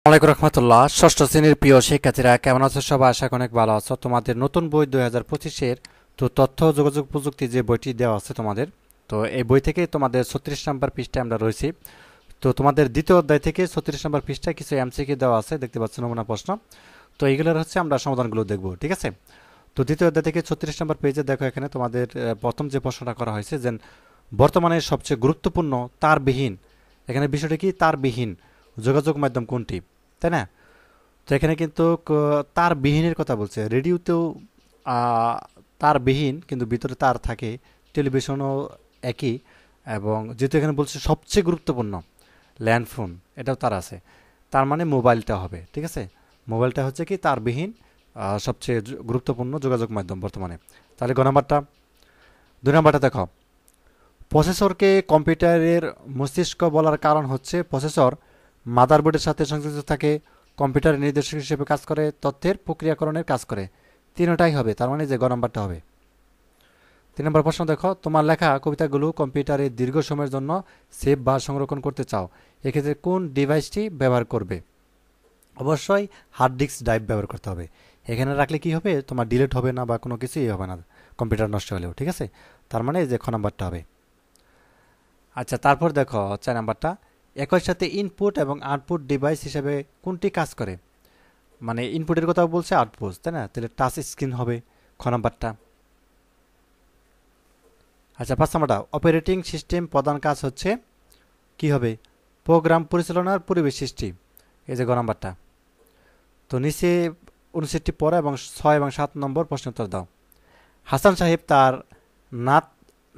ওয়ালাইকুম রহমতুল্লাহ। ষষ্ঠ শ্রেণীর প্রিয় শিক্ষার্থীরা কেমন আছো? সবাই আশা করি অনেক ভালো আছো। তোমাদের নতুন বই 2025-এর তো তথ্য ও যোগাযোগ প্রযুক্তি যে বইটি দেওয়া আছে তোমাদের, তো এই বই থেকে তোমাদের 36 নম্বর পৃষ্ঠায় আমরা রয়েছি। তো তোমাদের দ্বিতীয় অধ্যায় থেকে 36 নম্বর পৃষ্ঠায় কিছু এমসিকিউ দেওয়া আছে, দেখতে পাচ্ছ নমুনা প্রশ্ন। তো এইগুলোর হচ্ছে আমরা সমাধানগুলো দেখব, ঠিক আছে? তো দ্বিতীয় অধ্যায় থেকে 36 নম্বর পেজে দেখো, এখানে তোমাদের প্রথম যে প্রশ্নটা করা হয়েছে যে বর্তমানে সবচেয়ে গুরুত্বপূর্ণ তারবিহীন, এখানে বিষয়টা কি, তারবিহীন যোগাযোগ মাধ্যম কোনটি, তাই না? তো এখানে কিন্তু তার বিহীনের কথা বলছে। রেডিওতেও আহ, তার বিহীন কিন্তু ভিতরে তার থাকে, টেলিভিশনও একই। এবং যেহেতু এখানে বলছে সবচেয়ে গুরুত্বপূর্ণ ল্যান্ডফোন, এটাও তার আছে, তার মানে মোবাইলটা হবে, ঠিক আছে? মোবাইলটা হচ্ছে কি তারবিহীন সবচেয়ে গুরুত্বপূর্ণ যোগাযোগ মাধ্যম বর্তমানে। তাহলে গ নাম্বারটা। দুই নাম্বারটা দেখো, প্রসেসরকে কম্পিউটারের মস্তিষ্ক বলার কারণ হচ্ছে প্রসেসর মাদারবোর্ডের সাথে সংযুক্ত থাকে, কম্পিউটারের নির্দেশক হিসেবে কাজ করে, তথ্যের প্রক্রিয়াকরণের কাজ করে। তিনটাই হবে, তার মানে যে গ নাম্বারটা হবে। 3 নম্বর প্রশ্ন দেখো, তোমার লেখা কবিতাগুলো কম্পিউটারে দীর্ঘ সময়ের জন্য সেভ বা সংরক্ষণ করতে চাও, এক্ষেত্রে কোন ডিভাইসটি ব্যবহার করবে? অবশ্যই হার্ড ডিস্ক ড্রাইভ ব্যবহার করতে হবে। এখানে রাখলে কি হবে, তোমার ডিলিট হবে না বা কোনো কিছুই হবে না কম্পিউটার নষ্ট হলেও, ঠিক আছে? তার মানে যে খ নাম্বারটা হবে। আচ্ছা, তারপর দেখো 4 নাম্বারটা, একই সাথে ইনপুট এবং আউটপুট ডিভাইস হিসেবে কোনটি কাজ করে? মানে ইনপুটের কথা বলছে, আউটপুট, তাই না? তাহলে টাচ স্ক্রিন হবে খ নাম্বারটা। আচ্ছা, 5 নাম্বারটা, অপারেটিং সিস্টেম প্রধান কাজ হচ্ছে কি হবে? প্রোগ্রাম পরিচালনার পরিবেশ সৃষ্টি, এই যে গ নাম্বারটা। তো নিচে 59 পড়া এবং 6 এবং 7 নম্বর প্রশ্ন উত্তর দাও। হাসান সাহেব তার নাত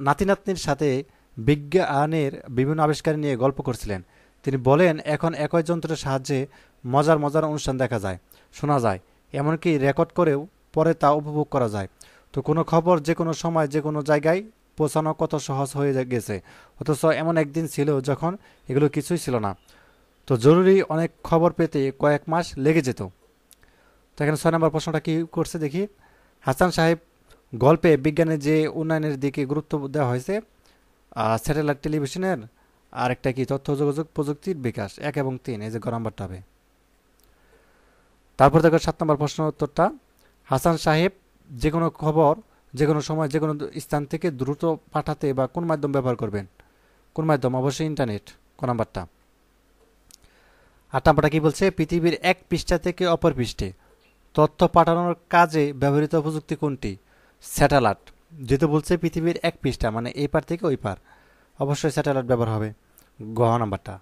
নাতি নাতনির সাথে বিজ্ঞানের বিভিন্ন আবিষ্কার নিয়ে গল্প করছিলেন। তিনি বলেন, এখন একই যন্ত্রের সাহায্যে মজার মজার অনুষ্ঠান দেখা যায়, শোনা যায়, এমনকি রেকর্ড করেও পরে তা উপভোগ করা যায়। তো কোনো খবর যে কোনো সময় যে কোনো জায়গায় পৌঁছানো কত সহজ হয়ে গেছে, অথচ এমন একদিন ছিল যখন এগুলো কিছুই ছিল না। তো জরুরি অনেক খবর পেতে কয়েক মাস লেগে যেত। তো এখানে 6 নম্বর প্রশ্নটা কি করছে দেখি। হাসান সাহেব গল্পে বিজ্ঞানের যে উন্নয়নের দিকে গুরুত্ব দেওয়া হয়েছে, স্যাটেলাইট টেলিভিশনের, আর একটা কি তথ্য যোগাযোগ প্রযুক্তির বিকাশ, 1 এবং 3, এই যে গ নাম্বারটা হবে। তারপর দেখো 7 নম্বর প্রশ্ন উত্তরটা, হাসান সাহেব যে কোনো খবর যে কোনো সময় যে কোনো স্থান থেকে দ্রুত পাঠাতে বা কোন মাধ্যম ব্যবহার করবেন? কোন মাধ্যম? অবশ্যই ইন্টারনেট, ক নাম্বারটা। 8 নম্বরটা কি বলছে, পৃথিবীর এক পৃষ্ঠা থেকে অপর পৃষ্ঠে তথ্য পাঠানোর কাজে ব্যবহৃত প্রযুক্তি কোনটি? স্যাটেলাইট। যেহেতু বলছে পৃথিবীর এক পৃষ্ঠা, মানে এই পার থেকে ওই পার, অবশ্যই স্যাটেলাইট ব্যবহার হবে, গ নাম্বারটা।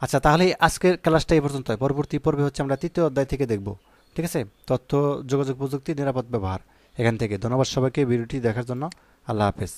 আচ্ছা, তাহলে আজকের ক্লাসটা এই পর্যন্ত। পরবর্তী পর্বে হচ্ছে আমরা তৃতীয় অধ্যায় থেকে দেখব, ঠিক আছে? তথ্য যোগাযোগ প্রযুক্তি নিরাপদ ব্যবহার, এখান থেকে। ধন্যবাদ সবাইকে ভিডিওটি দেখার জন্য। আল্লাহ হাফেজ।